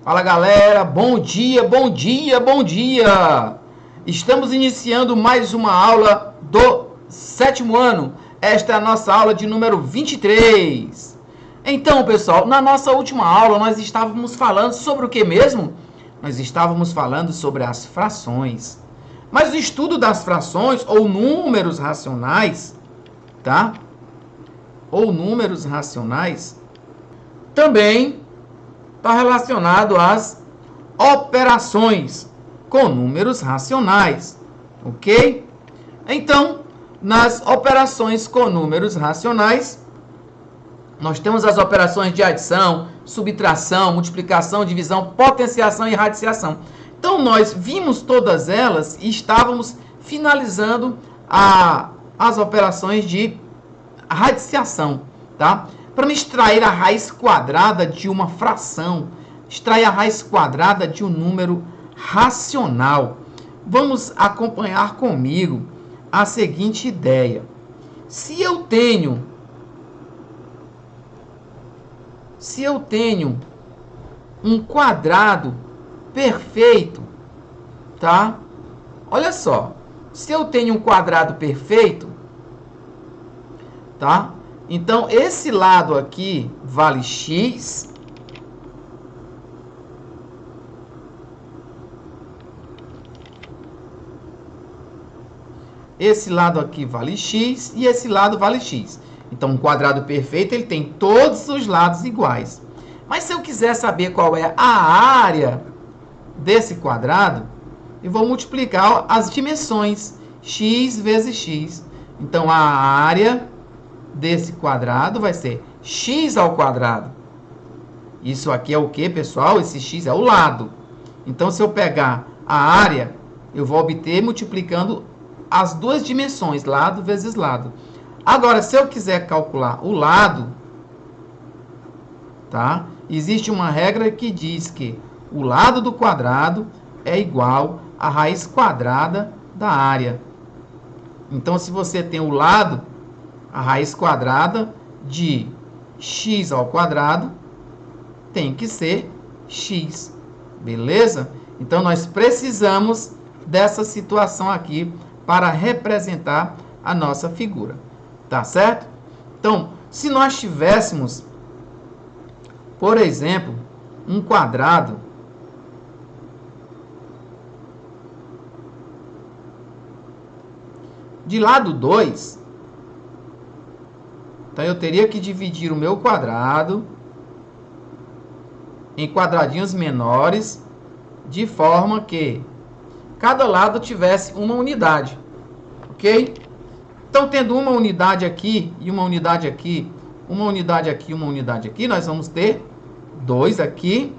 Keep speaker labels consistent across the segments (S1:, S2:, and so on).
S1: Fala galera, bom dia, bom dia, bom dia! Estamos iniciando mais uma aula do 7º ano. Esta é a nossa aula de número 23. Então, pessoal, na nossa última aula nós estávamos falando sobre o que mesmo? Nós estávamos falando sobre as frações. Mas o estudo das frações ou números racionais, tá? Ou números racionais, também está relacionado às operações com números racionais, ok? Então, nas operações com números racionais, nós temos as operações de adição, subtração, multiplicação, divisão, potenciação e radiciação. Então, nós vimos todas elas e estávamos finalizando as operações de radiciação, tá? Para me extrair a raiz quadrada de uma fração, extrair a raiz quadrada de um número racional. Vamos acompanhar comigo a seguinte ideia. Se eu tenho um quadrado perfeito, tá? Olha só, se eu tenho um quadrado perfeito, tá? Então, esse lado aqui vale x. Esse lado aqui vale x e esse lado vale x. Então, um quadrado perfeito, ele tem todos os lados iguais. Mas se eu quiser saber qual é a área desse quadrado, eu vou multiplicar as dimensões, x vezes x. Então, a área desse quadrado vai ser x ao quadrado. Isso aqui é o que, pessoal? Esse x é o lado. Então, se eu pegar a área, eu vou obter multiplicando as duas dimensões, lado vezes lado. Agora, se eu quiser calcular o lado, tá? Existe uma regra que diz que o lado do quadrado é igual à raiz quadrada da área. Então, se você tem o lado, a raiz quadrada de x ao quadrado tem que ser x, beleza? Então, nós precisamos dessa situação aqui para representar a nossa figura, tá certo? Então, se nós tivéssemos, por exemplo, um quadrado de lado 2, então eu teria que dividir o meu quadrado em quadradinhos menores, de forma que cada lado tivesse uma unidade, ok? Então, tendo uma unidade aqui e uma unidade aqui, uma unidade aqui, uma unidade aqui, nós vamos ter 2 aqui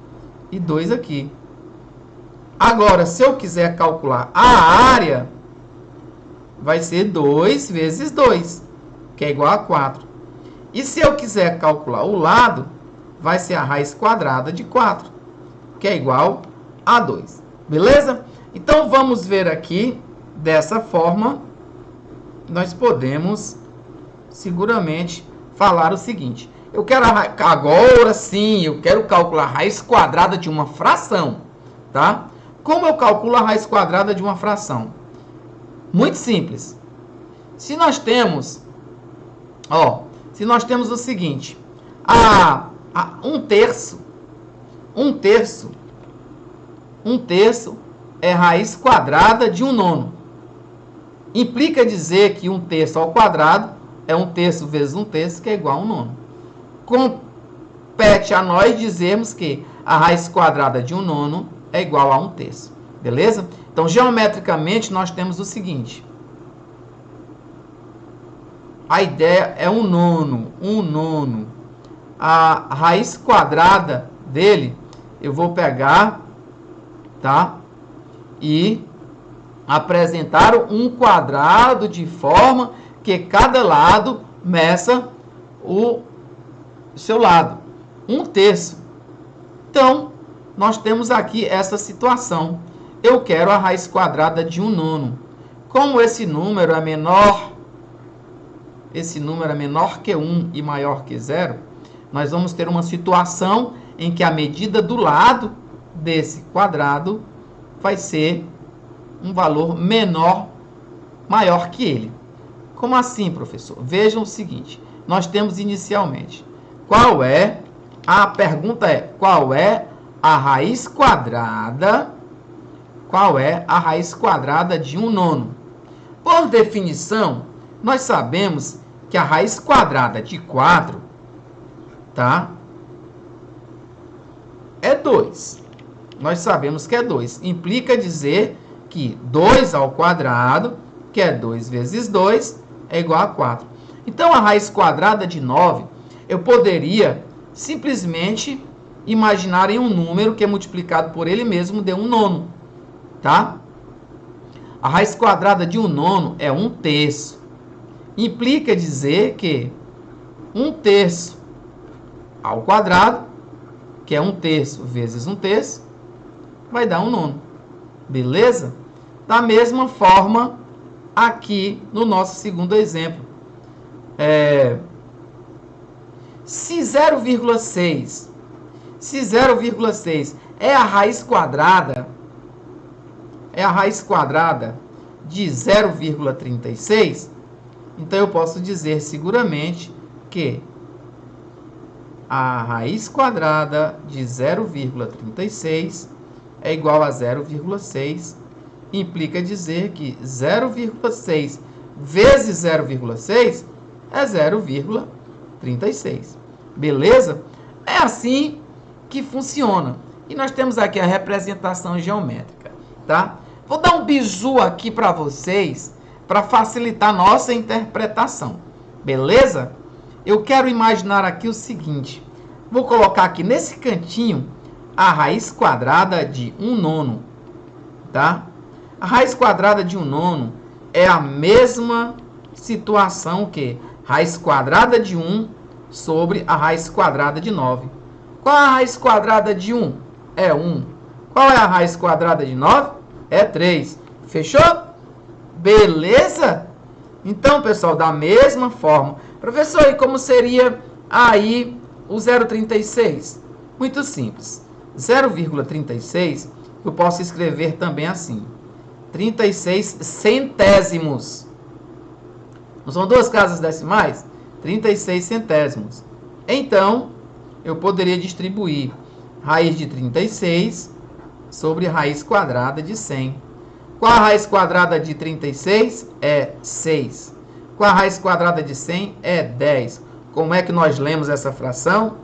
S1: e 2 aqui. Agora, se eu quiser calcular a área, vai ser 2 vezes 2, que é igual a 4. E se eu quiser calcular o lado, vai ser a raiz quadrada de 4, que é igual a 2. Beleza? Então, vamos ver aqui, dessa forma, nós podemos, seguramente, falar o seguinte. Eu quero, agora sim, eu quero calcular a raiz quadrada de uma fração, tá? Como eu calculo a raiz quadrada de uma fração? Muito simples. Se nós temos, se nós temos o seguinte, um terço é raiz quadrada de 1/9. Implica dizer que 1/3 ao quadrado é 1/3 vezes 1/3, que é igual a 1/9. Compete a nós dizermos que a raiz quadrada de 1/9 é igual a 1/3. Beleza? Então, geometricamente, nós temos o seguinte. A ideia é 1/9. A raiz quadrada dele, eu vou pegar, tá? E apresentar um quadrado de forma que cada lado meça o seu lado. 1/3. Então, nós temos aqui essa situação. Eu quero a raiz quadrada de 1/9. Como esse número é menor que 1 e maior que 0, nós vamos ter uma situação em que a medida do lado desse quadrado vai ser um valor maior que ele. Como assim, professor? Vejam o seguinte, nós temos inicialmente, a pergunta é, qual é a raiz quadrada de 1/9? Por definição, nós sabemos que a raiz quadrada de 4, tá? É 2. Nós sabemos que é 2. Implica dizer que 2 ao quadrado, que é 2 vezes 2, é igual a 4. Então, a raiz quadrada de 9, eu poderia simplesmente imaginar em um número que é multiplicado por ele mesmo de 1/9, tá? A raiz quadrada de 1/9 é 1/3. Implica dizer que 1/3 ao quadrado, que é 1/3 vezes 1/3, vai dar 1/9. Beleza? Da mesma forma, aqui no nosso segundo exemplo. Se 0,6 é a raiz quadrada de 0,36, então eu posso dizer seguramente que a raiz quadrada de 0,36 é igual a 0,6. Implica dizer que 0,6 vezes 0,6 é 0,36. Beleza? É assim que funciona. E nós temos aqui a representação geométrica, tá? Vou dar um bizu aqui para vocês, para facilitar nossa interpretação. Beleza? Eu quero imaginar aqui o seguinte. Vou colocar aqui nesse cantinho a raiz quadrada de 1/9, tá? A raiz quadrada de 1/9 é a mesma situação que raiz quadrada de 1 sobre a raiz quadrada de 9. Qual é a raiz quadrada de 1? É 1. Qual é a raiz quadrada de 9? É 3. Fechou? Beleza? Então, pessoal, da mesma forma. Professor, e como seria aí o 0,36? Muito simples. 0,36 eu posso escrever também assim. 36 centésimos. Não são duas casas decimais? 36 centésimos. Então, eu poderia distribuir raiz de 36 sobre raiz quadrada de 100. Qual a raiz quadrada de 36? É 6. Qual a raiz quadrada de 100? É 10. Como é que nós lemos essa fração?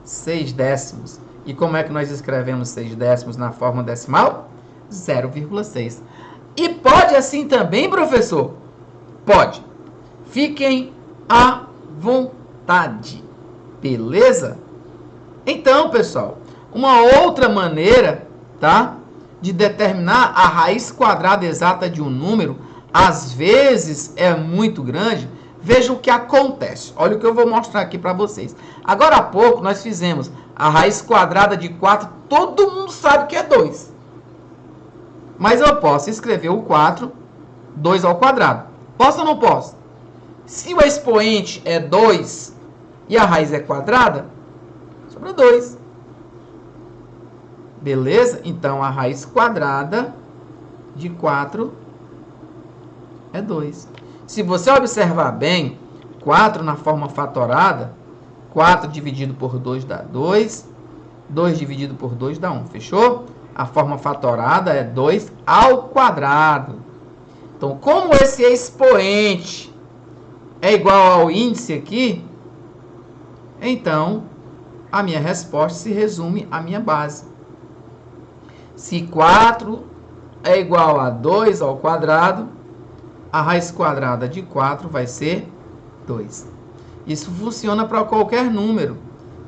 S1: 6 décimos. E como é que nós escrevemos 6 décimos na forma decimal? 0,6. E pode assim também, professor? Pode. Fiquem à vontade. Beleza? Então, pessoal, uma outra maneira, tá, de determinar a raiz quadrada exata de um número, às vezes é muito grande. Veja o que acontece. Olha o que eu vou mostrar aqui para vocês. Agora há pouco nós fizemos a raiz quadrada de 4. Todo mundo sabe que é 2. Mas eu posso escrever o 4, 2 ao quadrado. Posso ou não posso? Se o expoente é 2 e a raiz é quadrada, sobra 2. Beleza? Então, a raiz quadrada de 4 é 2. Se você observar bem, 4 na forma fatorada, 4 dividido por 2 dá 2, 2 dividido por 2 dá 1. Fechou? A forma fatorada é 2 ao quadrado. Então, como esse expoente é igual ao índice aqui, então, a minha resposta se resume à minha base. Se 4 é igual a 2 ao quadrado, a raiz quadrada de 4 vai ser 2. Isso funciona para qualquer número.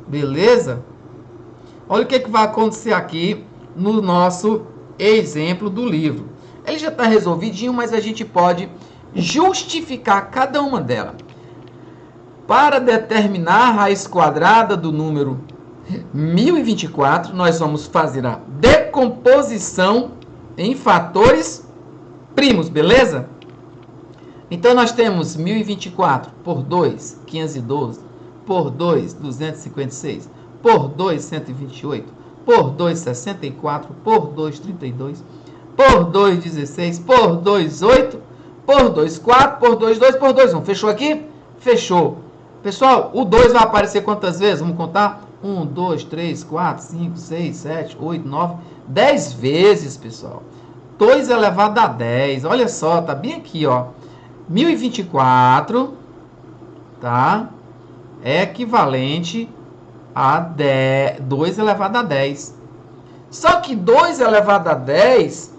S1: Beleza? Olha o que vai acontecer aqui no nosso exemplo do livro. Ele já está resolvidinho, mas a gente pode justificar cada uma delas. Para determinar a raiz quadrada do número 1024, nós vamos fazer a decomposição em fatores primos, beleza? Então, nós temos 1024 por 2, 512, por 2, 256, por 2, 128, por 2, 64, por 2, 32, por 2, 16, por 2, 8, por 2, 4, por 2, 2, por 2, 1. Fechou aqui? Fechou. Pessoal, o 2 vai aparecer quantas vezes? Vamos contar? 1, 2, 3, 4, 5, 6, 7, 8, 9, 10 vezes, pessoal. 2 elevado a 10. Olha só, tá bem aqui, ó. 1024, tá? É equivalente a 2 elevado a 10. Só que 2 elevado a 10,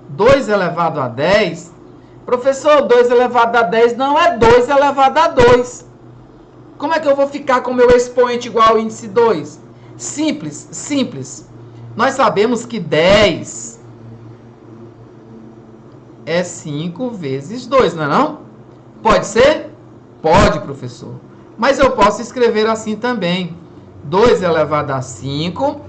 S1: 2 elevado a 10, professor, 2 elevado a 10 não é 2 elevado a 2. Como é que eu vou ficar com o meu expoente igual ao índice 2? Simples, simples. Nós sabemos que 10 é 5 vezes 2, não é não? Pode ser? Pode, professor. Mas eu posso escrever assim também. 2 elevado a 5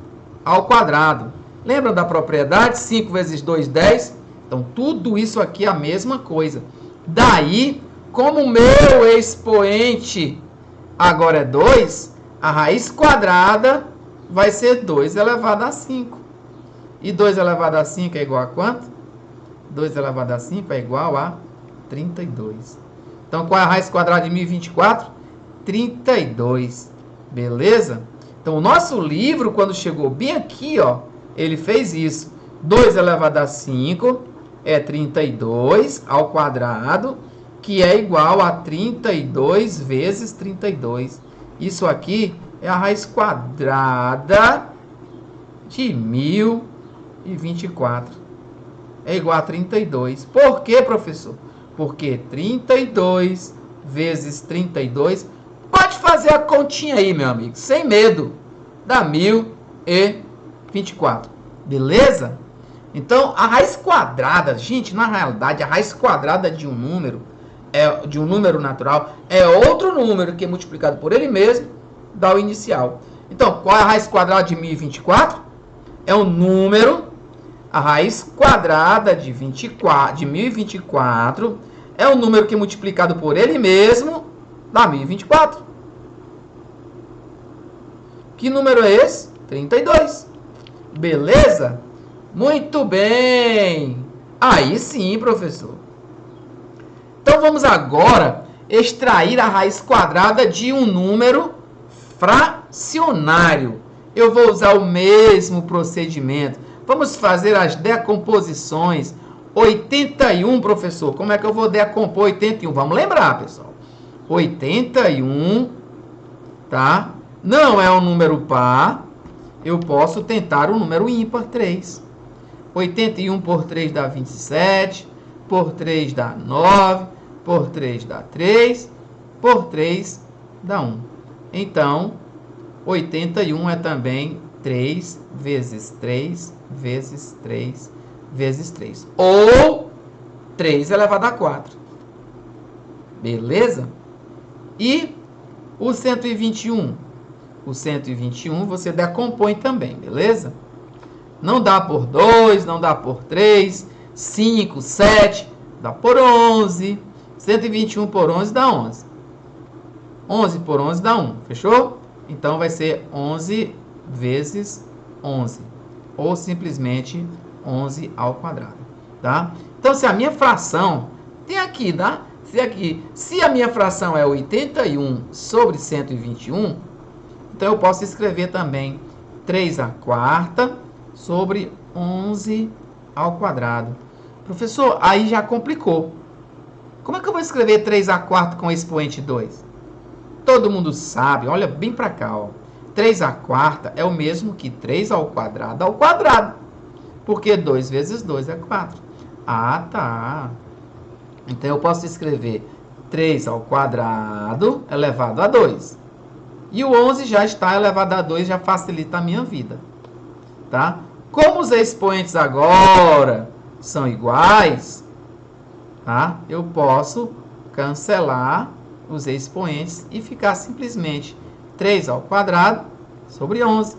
S1: ao quadrado. Lembra da propriedade? 5 vezes 2, 10. Então, tudo isso aqui é a mesma coisa. Daí, como o meu expoente agora é 2, a raiz quadrada vai ser 2 elevado a 5. E 2 elevado a 5 é igual a quanto? 2 elevado a 5 é igual a 32. Então, qual é a raiz quadrada de 1024? 32. Beleza? Então, o nosso livro, quando chegou bem aqui, ó, ele fez isso. 2 elevado a 5 é 32 ao quadrado, que é igual a 32 vezes 32. Isso aqui é a raiz quadrada de 1024. É igual a 32. Por quê, professor? Porque 32 vezes 32... Pode fazer a continha aí, meu amigo, sem medo. Dá 1024. Beleza? Então, a raiz quadrada, gente, na realidade, a raiz quadrada de um número, natural, é outro número que é multiplicado por ele mesmo, dá o inicial. Então, qual é a raiz quadrada de 1024? É um número, a raiz quadrada de 1024 é um número que é multiplicado por ele mesmo, dá 1024. Que número é esse? 32. Beleza? Muito bem. Aí sim, professor. Então, vamos agora extrair a raiz quadrada de um número fracionário. Eu vou usar o mesmo procedimento. Vamos fazer as decomposições. 81, professor. Como é que eu vou decompor 81? Vamos lembrar, pessoal. 81, tá? Não é um número par. Eu posso tentar um número ímpar, 3. 81 por 3 dá 27. Por 3 dá 9. Por 3 dá 3. Por 3 dá 1. Então, 81 é também 3 vezes 3 vezes 3 vezes 3. Ou 3 elevado a 4. Beleza? E o 121? O 121 você decompõe também, beleza? Não dá por 2, não dá por 3, 5, 7, dá por 11. 121 por 11 dá 11. 11 por 11 dá 1, fechou? Então vai ser 11 vezes 11. Ou simplesmente 11 ao quadrado, tá? Então, se a minha fração, tem aqui, tá? Se a minha fração é 81 sobre 121, então eu posso escrever também 3 à quarta sobre 11 ao quadrado. Professor, aí já complicou. Como é que eu vou escrever 3 à quarta com expoente 2? Todo mundo sabe, olha bem para cá, ó. 3 à quarta é o mesmo que 3 ao quadrado. Porque 2 vezes 2 é 4. Ah, tá. Então, eu posso escrever 3 ao quadrado elevado a 2. E o 11 já está elevado a 2, já facilita a minha vida. Tá? Como os expoentes agora são iguais, tá? Eu posso cancelar os expoentes e ficar simplesmente 3 ao quadrado sobre 11,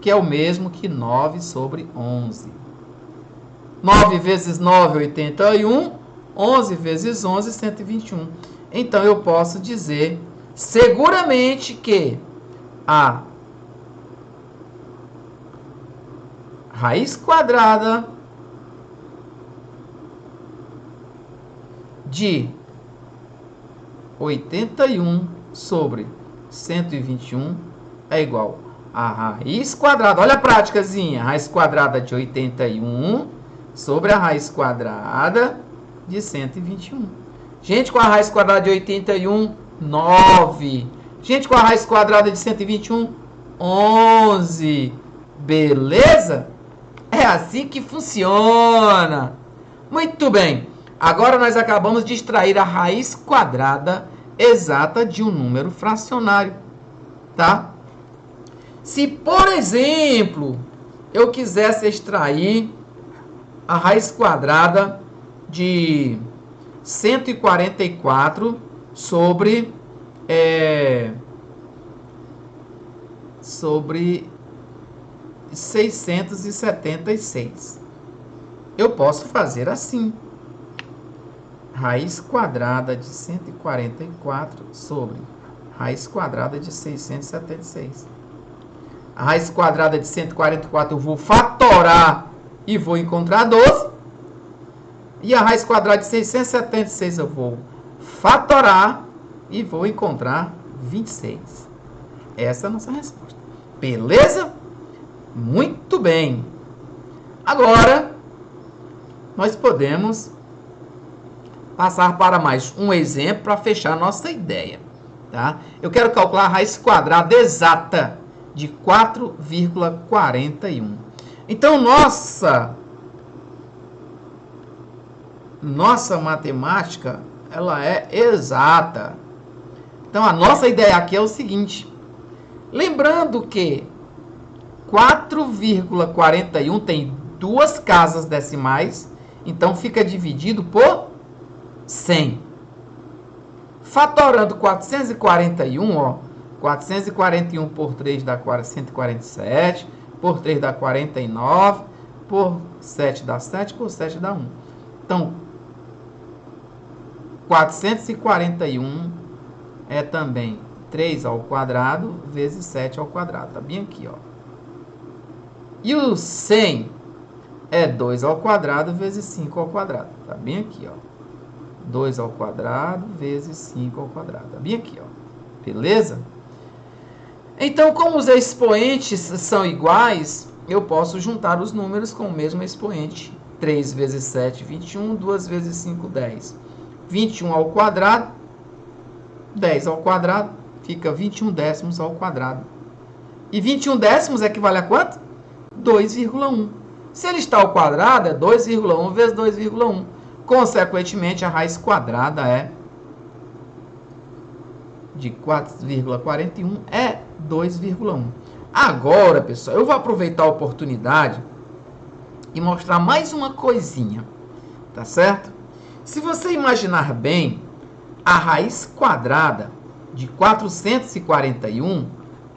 S1: que é o mesmo que 9 sobre 11. 9 vezes 9, 81. 11 vezes 11, 121. Então, eu posso dizer seguramente que a raiz quadrada de 81 sobre 121 é igual a raiz quadrada. Olha a práticazinha. Raiz quadrada de 81 sobre a raiz quadrada de 121. Gente, com a raiz quadrada de 81, 9. Gente, com a raiz quadrada de 121, 11. Beleza? É assim que funciona. Muito bem. Agora nós acabamos de extrair a raiz quadrada exata de um número fracionário, tá? Se, por exemplo, eu quisesse extrair a raiz quadrada de 144 sobre 676. Eu posso fazer assim. Raiz quadrada de 144 sobre raiz quadrada de 676. A raiz quadrada de 144 eu vou fatorar e vou encontrar 12. E a raiz quadrada de 676 eu vou fatorar e vou encontrar 26. Essa é a nossa resposta. Beleza? Muito bem. Agora, nós podemos passar para mais um exemplo para fechar a nossa ideia. Tá? Eu quero calcular a raiz quadrada exata de 4,41. Então, nossa matemática, ela é exata. Então, a nossa ideia aqui é o seguinte. Lembrando que 4,41 tem duas casas decimais, então fica dividido por 100. Fatorando 441, ó, 441 por 3 dá 147, por 3 dá 49, por 7 dá 7, por 7 dá 1. Então, 441 é também 3 ao quadrado vezes 7 ao quadrado. Tá bem aqui, ó. E o 100 é 2 ao quadrado vezes 5 ao quadrado. Tá bem aqui, ó. 2 ao quadrado vezes 5 ao quadrado. Tá bem aqui, ó. Beleza? Então, como os expoentes são iguais, eu posso juntar os números com o mesmo expoente. 3 vezes 7, 21. 2 vezes 5, 10. 21 ao quadrado, 10 ao quadrado, fica 21 décimos ao quadrado. E 21 décimos equivale a quanto? 2,1. Se ele está ao quadrado, é 2,1 vezes 2,1. Consequentemente, a raiz quadrada é de 4,41 é 2,1. Agora, pessoal, eu vou aproveitar a oportunidade e mostrar mais uma coisinha, tá certo? Se você imaginar bem, a raiz quadrada de 441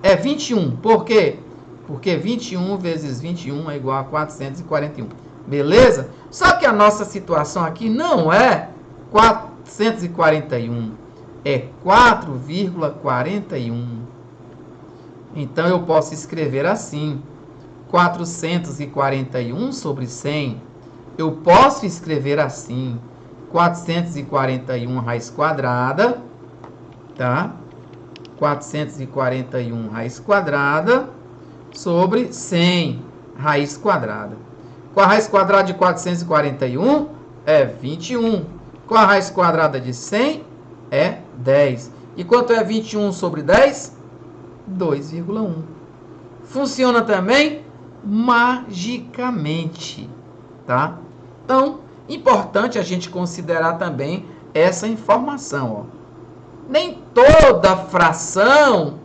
S1: é 21. Por quê? Porque 21 vezes 21 é igual a 441. Beleza? Só que a nossa situação aqui não é 441, é 4,41. Então, eu posso escrever assim, 441 sobre 100. Eu posso escrever assim, 441 raiz quadrada, tá? 441 raiz quadrada sobre 100 raiz quadrada. Com a raiz quadrada de 441 é 21. Com a raiz quadrada de 100 é 10. E quanto é 21 sobre 10? 2,1. Funciona também magicamente, tá? Então, importante a gente considerar também essa informação, ó. Nem toda fração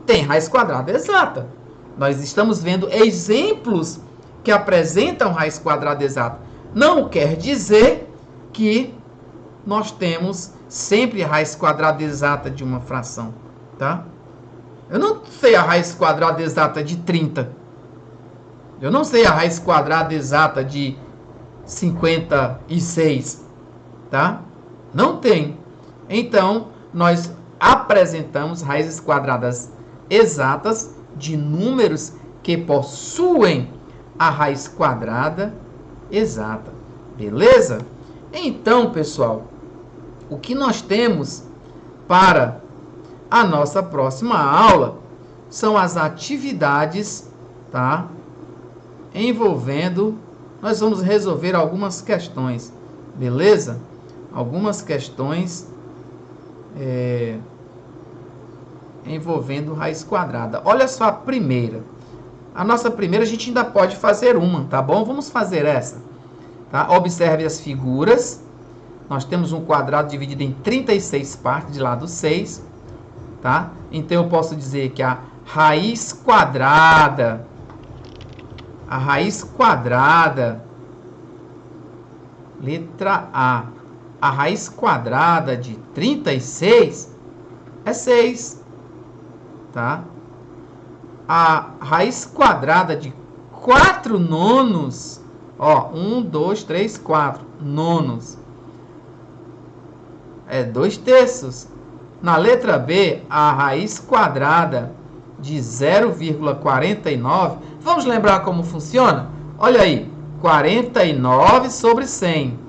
S1: tem raiz quadrada exata. Nós estamos vendo exemplos que apresentam raiz quadrada exata. Não quer dizer que nós temos sempre a raiz quadrada exata de uma fração, tá? Eu não sei a raiz quadrada exata de 30. Eu não sei a raiz quadrada exata de 56, tá? Não tem. Então, nós apresentamos raízes quadradas exatas de números que possuem a raiz quadrada exata. Beleza? Então, pessoal, o que nós temos para a nossa próxima aula são as atividades, tá? Envolvendo, nós vamos resolver algumas questões, beleza? Algumas questões envolvendo raiz quadrada. Olha só a primeira. A nossa primeira a gente ainda pode fazer uma, tá bom? Vamos fazer essa, tá? Observe as figuras. Nós temos um quadrado dividido em 36 partes, de lado 6, tá? Então eu posso dizer que a raiz quadrada letra A, a raiz quadrada de 36 é 6, tá? A raiz quadrada de 4 nonos, ó, 1, 2, 3, 4 nonos, é 2 terços. Na letra B, a raiz quadrada de 0,49, vamos lembrar como funciona? Olha aí, 49 sobre 100.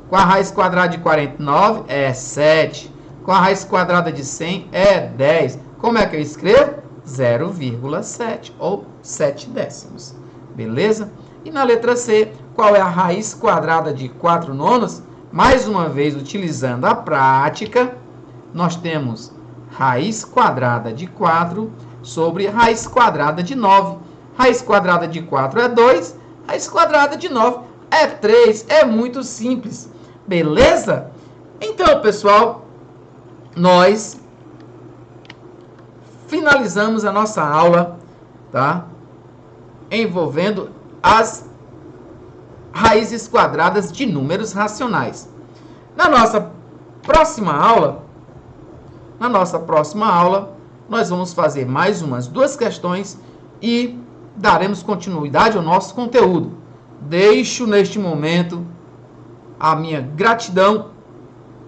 S1: Com a raiz quadrada de 49 é 7. Com a raiz quadrada de 100 é 10. Como é que eu escrevo? 0,7 ou 7 décimos. Beleza? E na letra C, qual é a raiz quadrada de 4 nonos? Mais uma vez, utilizando a prática, nós temos raiz quadrada de 4 sobre raiz quadrada de 9. Raiz quadrada de 4 é 2, raiz quadrada de 9 é 3. É muito simples. Beleza? Então, pessoal, nós finalizamos a nossa aula, tá? Envolvendo as raízes quadradas de números racionais. Na nossa próxima aula, nós vamos fazer mais umas 2 questões e daremos continuidade ao nosso conteúdo. Deixo neste momento a minha gratidão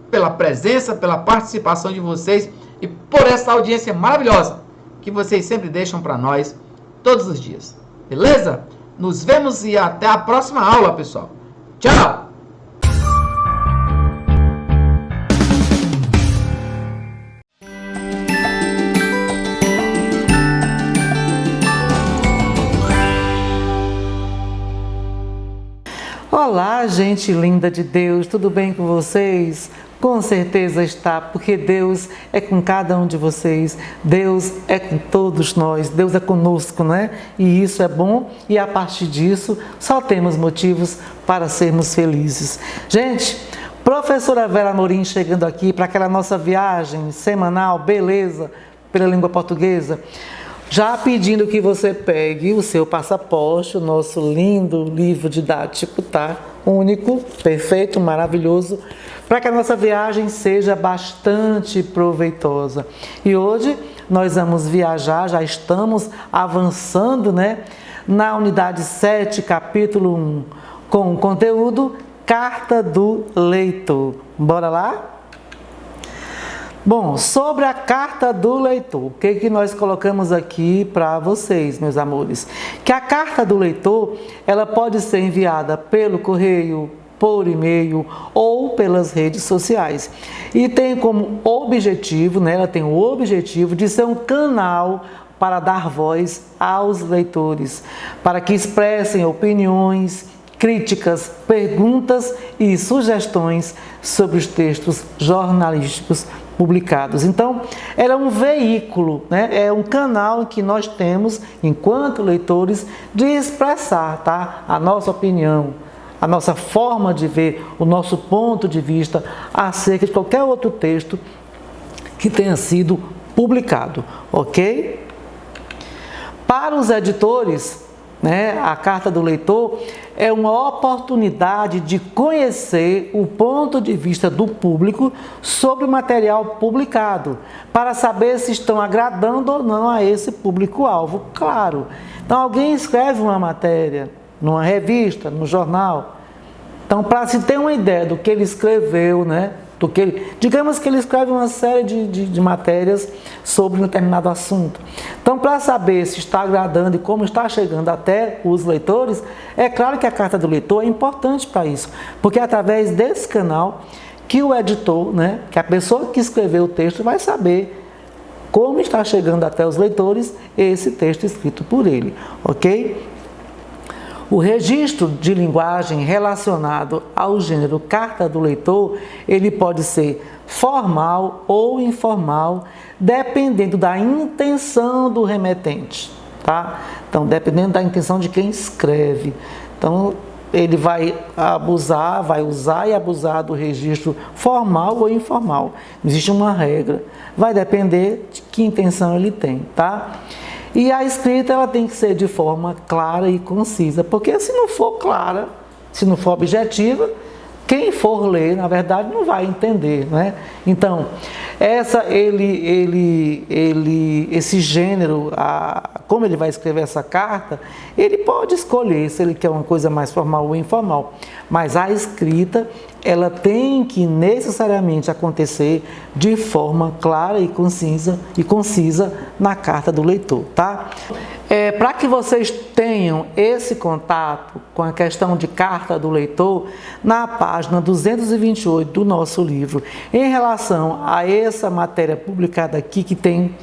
S1: pela presença, pela participação de vocês e por essa audiência maravilhosa que vocês sempre deixam para nós todos os dias. Beleza? Nos vemos e até a próxima aula, pessoal. Tchau!
S2: Olá, gente linda de Deus, tudo bem com vocês? Com certeza está, porque Deus é com cada um de vocês, Deus é com todos nós, Deus é conosco, né? E isso é bom e a partir disso só temos motivos para sermos felizes. Gente, professora Vera Amorim chegando aqui para aquela nossa viagem semanal, beleza, pela língua portuguesa. Já pedindo que você pegue o seu passaporte, o nosso lindo livro didático, tá? Único, perfeito, maravilhoso, para que a nossa viagem seja bastante proveitosa. E hoje nós vamos viajar, já estamos avançando, né? Na unidade 7, capítulo 1, com o conteúdo Carta do Leitor. Bora lá? Bom, sobre a carta do leitor, o que nós colocamos aqui para vocês, meus amores? Que a carta do leitor, ela pode ser enviada pelo correio, por e-mail ou pelas redes sociais. E tem como objetivo, né, ela tem o objetivo de ser um canal para dar voz aos leitores, para que expressem opiniões, críticas, perguntas e sugestões sobre os textos jornalísticos publicados. Então, ela é um veículo, né? É um canal que nós temos, enquanto leitores, de expressar, tá? A nossa opinião, a nossa forma de ver, o nosso ponto de vista acerca de qualquer outro texto que tenha sido publicado, ok? Para os editores, né, a carta do leitor é uma oportunidade de conhecer o ponto de vista do público sobre o material publicado, para saber se estão agradando ou não a esse público-alvo, claro. Então, alguém escreve uma matéria numa revista, no jornal, então, para se ter uma ideia do que ele escreveu, né, do que ele... Digamos que ele escreve uma série de matérias sobre um determinado assunto. Então, para saber se está agradando e como está chegando até os leitores, é claro que a carta do leitor é importante para isso, porque é através desse canal que o editor, né, que a pessoa que escreveu o texto vai saber como está chegando até os leitores esse texto escrito por ele, ok? O registro de linguagem relacionado ao gênero carta do leitor, ele pode ser formal ou informal, dependendo da intenção do remetente, tá? Então, dependendo da intenção de quem escreve. Então, ele vai usar e abusar do registro formal ou informal. Não existe uma regra. Vai depender de que intenção ele tem, tá? E a escrita, ela tem que ser de forma clara e concisa, porque se não for clara, se não for objetiva, quem for ler, na verdade, não vai entender, né? Então, esse gênero, como ele vai escrever essa carta, ele pode escolher se ele quer uma coisa mais formal ou informal, mas a escrita, ela tem que necessariamente acontecer de forma clara e concisa na carta do leitor, tá? Para que vocês tenham esse contato com a questão de carta do leitor, na página 228 do nosso livro, em relação a essa matéria publicada aqui, que tem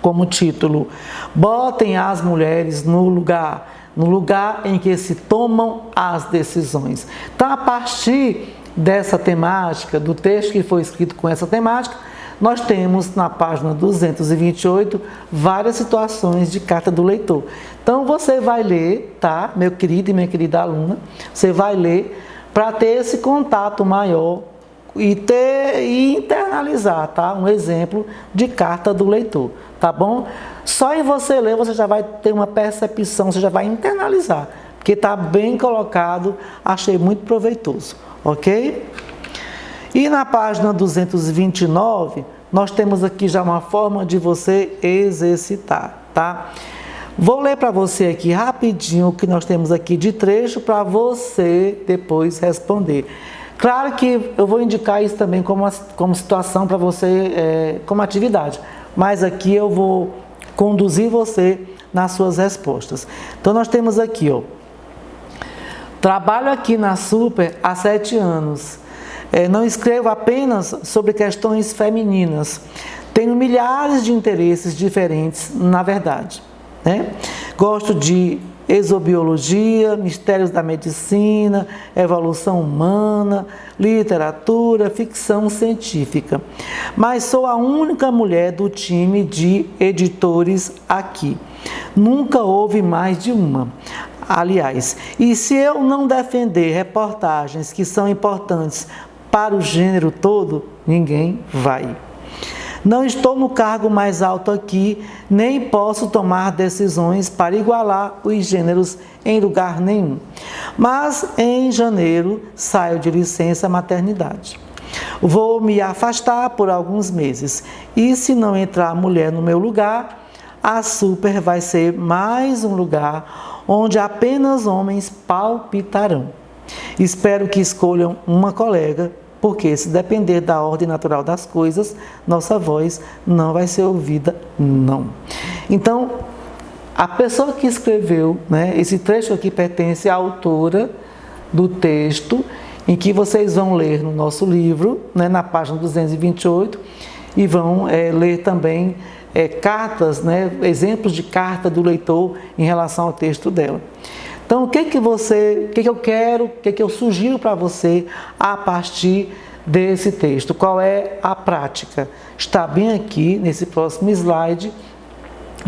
S2: como título "Botem as mulheres no lugar em que se tomam as decisões". Então, a partir dessa temática, do texto que foi escrito com essa temática, nós temos na página 228 várias situações de carta do leitor. Então você vai ler, tá, meu querido e minha querida aluna, você vai ler para ter esse contato maior e internalizar, tá, um exemplo de carta do leitor, tá bom? Só em você ler você já vai ter uma percepção, você já vai internalizar, porque está bem colocado, achei muito proveitoso, ok? E na página 229, nós temos aqui já uma forma de você exercitar, tá? Vou ler para você aqui rapidinho o que nós temos aqui de trecho para você depois responder. Claro que eu vou indicar isso também como situação para você, como atividade, mas aqui eu vou conduzir você nas suas respostas. Então nós temos aqui, ó, trabalho aqui na Super há 7 anos. Não escrevo apenas sobre questões femininas. Tenho milhares de interesses diferentes, na verdade, né? Gosto de exobiologia, mistérios da medicina, evolução humana, literatura, ficção científica. Mas sou a única mulher do time de editores aqui. Nunca houve mais de uma. Aliás, e se eu não defender reportagens que são importantes para o gênero todo, ninguém vai. Não estou no cargo mais alto aqui, nem posso tomar decisões para igualar os gêneros em lugar nenhum. Mas em janeiro saio de licença maternidade. Vou me afastar por alguns meses e se não entrar mulher no meu lugar, a Super vai ser mais um lugar onde apenas homens palpitarão. Espero que escolham uma colega, porque se depender da ordem natural das coisas, nossa voz não vai ser ouvida, não. Então, a pessoa que escreveu, né, esse trecho aqui pertence à autora do texto, em que vocês vão ler no nosso livro, né, na página 228, e vão ler também cartas, né, exemplos de carta do leitor em relação ao texto dela. Então, o que eu quero, o que eu sugiro para você a partir desse texto? Qual é a prática? Está bem aqui nesse próximo slide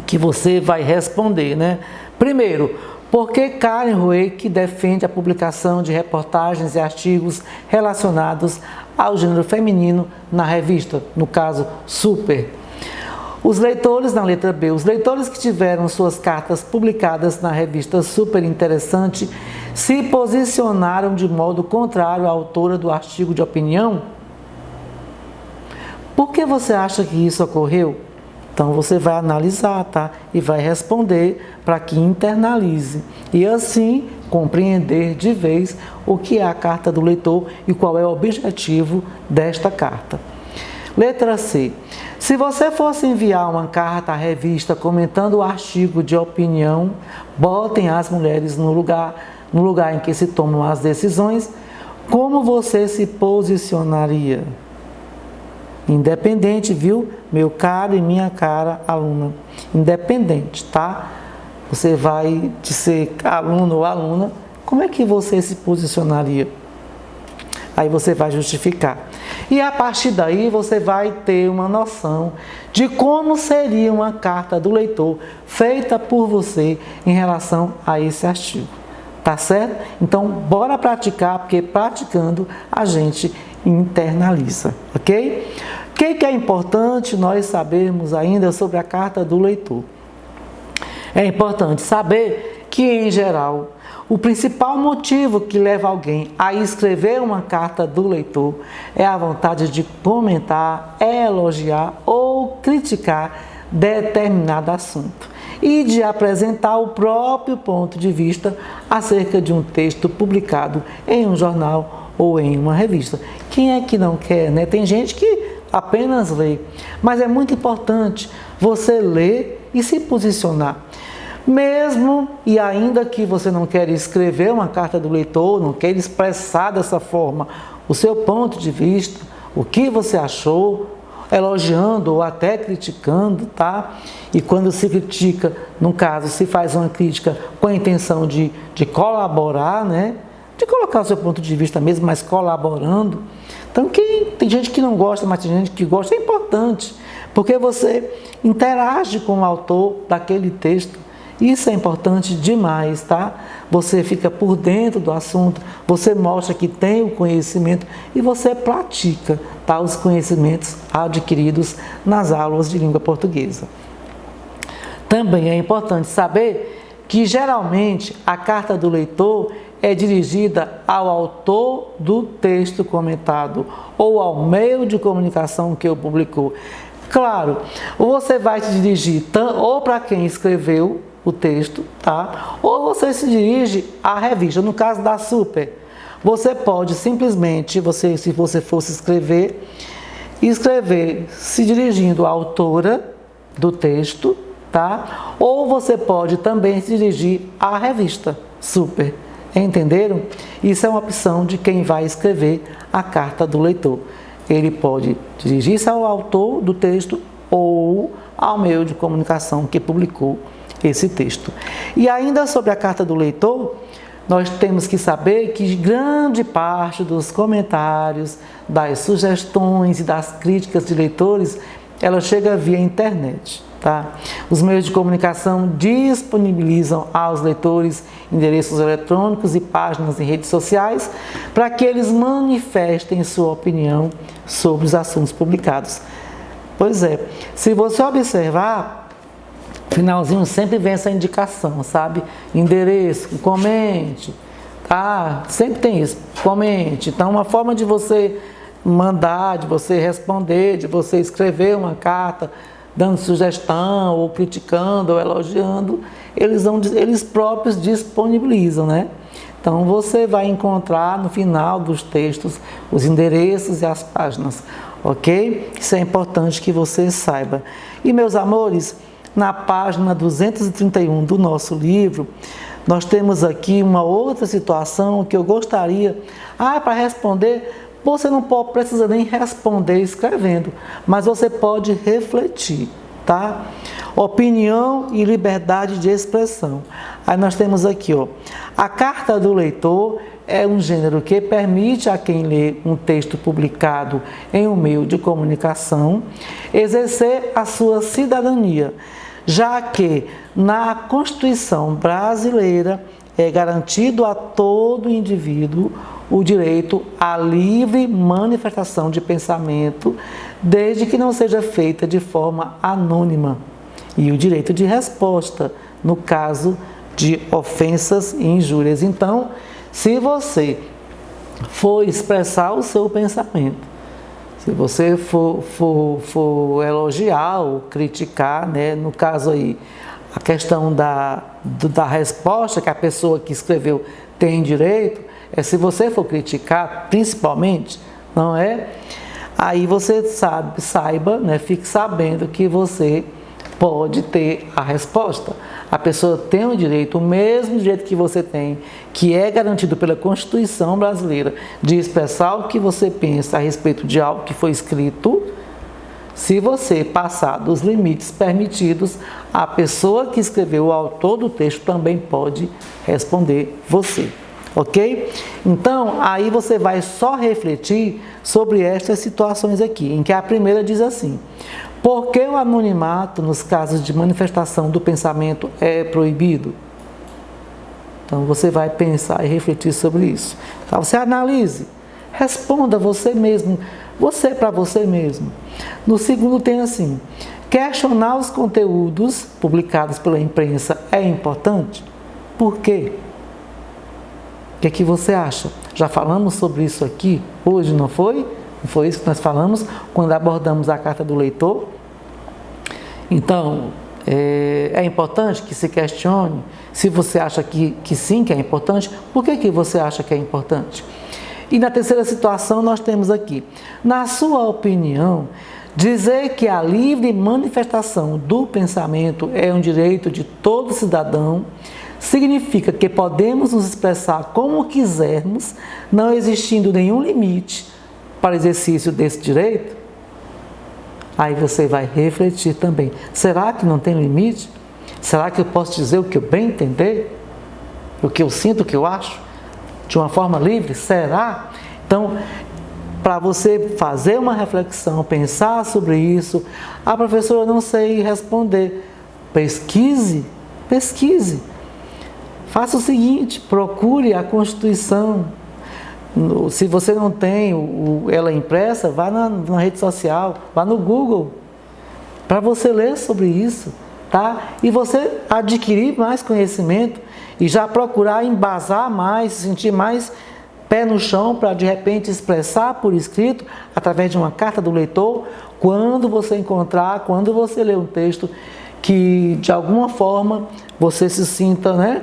S2: que você vai responder, né? Primeiro, por que Karen Rueck defende a publicação de reportagens e artigos relacionados ao gênero feminino na revista, no caso Super? Os leitores, na letra B, os leitores que tiveram suas cartas publicadas na revista Super Interessante se posicionaram de modo contrário à autora do artigo de opinião? Por que você acha que isso ocorreu? Então você vai analisar, tá? E vai responder para que internalize. E assim compreender de vez o que é a carta do leitor e qual é o objetivo desta carta. Letra C. Se você fosse enviar uma carta à revista comentando o artigo de opinião, botem as mulheres no lugar em que se tomam as decisões, como você se posicionaria? Independente, viu? Meu caro e minha cara aluna. Independente, tá? Você vai de ser aluno ou aluna, como é que você se posicionaria? Aí você vai justificar. E a partir daí você vai ter uma noção de como seria uma carta do leitor feita por você em relação a esse artigo. Tá certo? Então, bora praticar, porque praticando a gente internaliza, ok? O que é importante nós sabermos ainda sobre a carta do leitor? É importante saber que, em geral, o principal motivo que leva alguém a escrever uma carta do leitor é a vontade de comentar, elogiar ou criticar determinado assunto e de apresentar o próprio ponto de vista acerca de um texto publicado em um jornal ou em uma revista. Quem é que não quer, né? Tem gente que apenas lê, mas é muito importante você ler e se posicionar. Mesmo e ainda que você não queira escrever uma carta do leitor, não queira expressar dessa forma o seu ponto de vista, o que você achou, elogiando ou até criticando, tá? E quando se critica, no caso, se faz uma crítica com a intenção de colaborar, né? De colocar o seu ponto de vista mesmo, mas colaborando. Então, tem gente que não gosta, mas tem gente que gosta, é importante, porque você interage com o autor daquele texto. Isso é importante demais, tá? Você fica por dentro do assunto, você mostra que tem o conhecimento e você pratica, tá? Os conhecimentos adquiridos nas aulas de língua portuguesa. Também é importante saber que, geralmente, a carta do leitor é dirigida ao autor do texto comentado ou ao meio de comunicação que o publicou. Claro, você vai se dirigir ou para quem escreveu o texto, tá? Ou você se dirige à revista. No caso da Super, você pode simplesmente, se você fosse escrever se dirigindo à autora do texto, tá? Ou você pode também se dirigir à revista Super. Entenderam? Isso é uma opção de quem vai escrever a carta do leitor. Ele pode dirigir-se ao autor do texto ou ao meio de comunicação que publicou esse texto. E ainda sobre a carta do leitor, nós temos que saber que grande parte dos comentários, das sugestões e das críticas de leitores, ela chega via internet, tá? Os meios de comunicação disponibilizam aos leitores endereços eletrônicos e páginas em redes sociais para que eles manifestem sua opinião sobre os assuntos publicados. Pois é, se você observar, finalzinho sempre vem essa indicação, sabe? Endereço, comente, tá? Sempre tem isso, comente. Então, uma forma de você mandar, de você responder, de você escrever uma carta, dando sugestão, ou criticando, ou elogiando, eles próprios disponibilizam, né? Então, você vai encontrar no final dos textos os endereços e as páginas, ok? Isso é importante que você saiba. E, meus amores, na página 231 do nosso livro, nós temos aqui uma outra situação que eu gostaria... para responder, você não precisa nem responder escrevendo, mas você pode refletir, tá? Opinião e liberdade de expressão. Aí nós temos aqui, ó, a carta do leitor é um gênero que permite a quem lê um texto publicado em um meio de comunicação exercer a sua cidadania, já que na Constituição brasileira é garantido a todo indivíduo o direito à livre manifestação de pensamento, desde que não seja feita de forma anônima, e o direito de resposta, no caso de ofensas e injúrias. Então, se você for expressar o seu pensamento, se você for elogiar ou criticar, né, no caso aí, a questão da resposta que a pessoa que escreveu tem direito é se você for criticar, principalmente, não é? Aí você saiba, né, fique sabendo que você pode ter a resposta. A pessoa tem o direito, o mesmo direito que você tem, que é garantido pela Constituição brasileira, de expressar o que você pensa a respeito de algo que foi escrito. Se você passar dos limites permitidos, a pessoa que escreveu, o autor do texto, também pode responder você. Ok? Então, aí você vai só refletir sobre estas situações aqui, em que a primeira diz assim: por que o anonimato nos casos de manifestação do pensamento é proibido? Então, você vai pensar e refletir sobre isso. Então, você analise, responda você mesmo, você para você mesmo. No segundo tem assim: questionar os conteúdos publicados pela imprensa é importante? Por quê? O que você acha? Já falamos sobre isso aqui hoje, não foi? Não foi isso que nós falamos quando abordamos a carta do leitor? Então, é importante que se questione. Se você acha que sim, que é importante, por que você acha que é importante? E na terceira situação nós temos aqui: na sua opinião, dizer que a livre manifestação do pensamento é um direito de todo cidadão significa que podemos nos expressar como quisermos, não existindo nenhum limite para o exercício desse direito? Aí você vai refletir também: será que não tem limite? Será que eu posso dizer o que eu bem entender? O que eu sinto, o que eu acho? De uma forma livre? Será? Então, para você fazer uma reflexão, pensar sobre isso, a professora não sei responder. Pesquise. Faça o seguinte: procure a Constituição. Se você não tem ela impressa, vá na rede social, vá no Google, para você ler sobre isso, tá? E você adquirir mais conhecimento e já procurar embasar mais, sentir mais pé no chão para de repente expressar por escrito, através de uma carta do leitor, quando você ler um texto que de alguma forma você se sinta, né,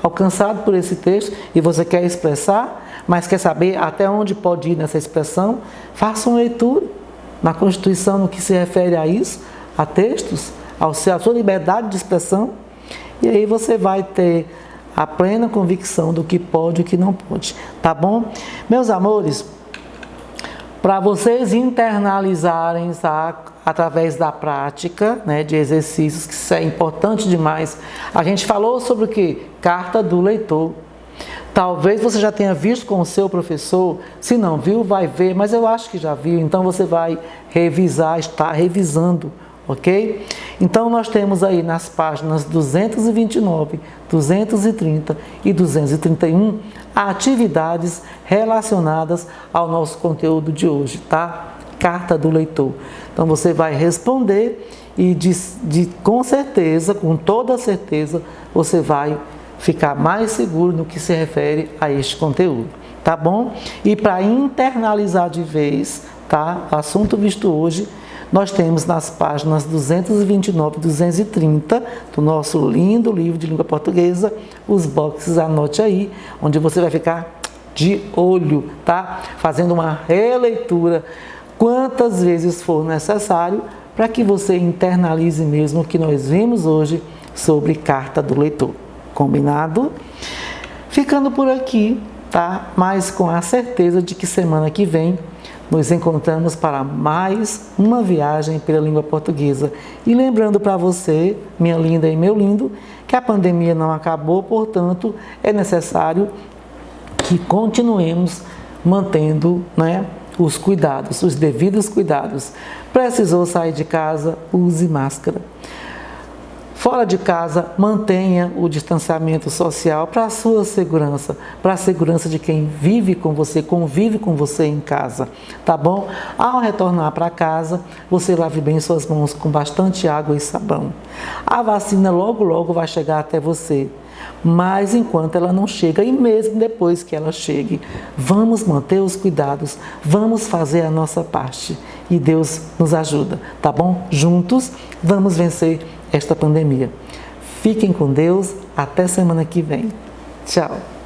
S2: alcançado por esse texto e você quer expressar, mas quer saber até onde pode ir nessa expressão, faça uma leitura na Constituição no que se refere a isso, a textos, a sua liberdade de expressão, e aí você vai ter a plena convicção do que pode e o que não pode, tá bom? Meus amores, para vocês internalizarem, através da prática, né, de exercícios, que isso é importante demais. A gente falou sobre o quê? Carta do leitor. Talvez você já tenha visto com o seu professor, se não viu, vai ver, mas eu acho que já viu, então você vai revisar, está revisando, ok? Então nós temos aí nas páginas 229, 230 e 231 atividades relacionadas ao nosso conteúdo de hoje, tá? Carta do leitor. Então você vai responder e com certeza, com toda certeza, você vai ficar mais seguro no que se refere a este conteúdo, tá bom? E para internalizar de vez, tá? Assunto visto hoje, nós temos nas páginas 229 e 230 do nosso lindo livro de língua portuguesa, os boxes, anote aí, onde você vai ficar de olho, tá? Fazendo uma releitura quantas vezes for necessário, para que você internalize mesmo o que nós vimos hoje sobre carta do leitor. Combinado? Ficando por aqui, tá? Mas com a certeza de que semana que vem nos encontramos para mais uma viagem pela língua portuguesa. E lembrando para você, minha linda e meu lindo, que a pandemia não acabou, portanto, é necessário que continuemos mantendo, né, os cuidados, os devidos cuidados. Precisou sair de casa, use máscara. Fora de casa, mantenha o distanciamento social para a sua segurança, para a segurança de quem vive com você, convive com você em casa, tá bom? Ao retornar para casa, você lave bem suas mãos com bastante água e sabão. A vacina logo, logo vai chegar até você, mas enquanto ela não chega, e mesmo depois que ela chegue, vamos manter os cuidados, vamos fazer a nossa parte e Deus nos ajuda, tá bom? Juntos, vamos vencer esta pandemia. Fiquem com Deus, até semana que vem. Tchau!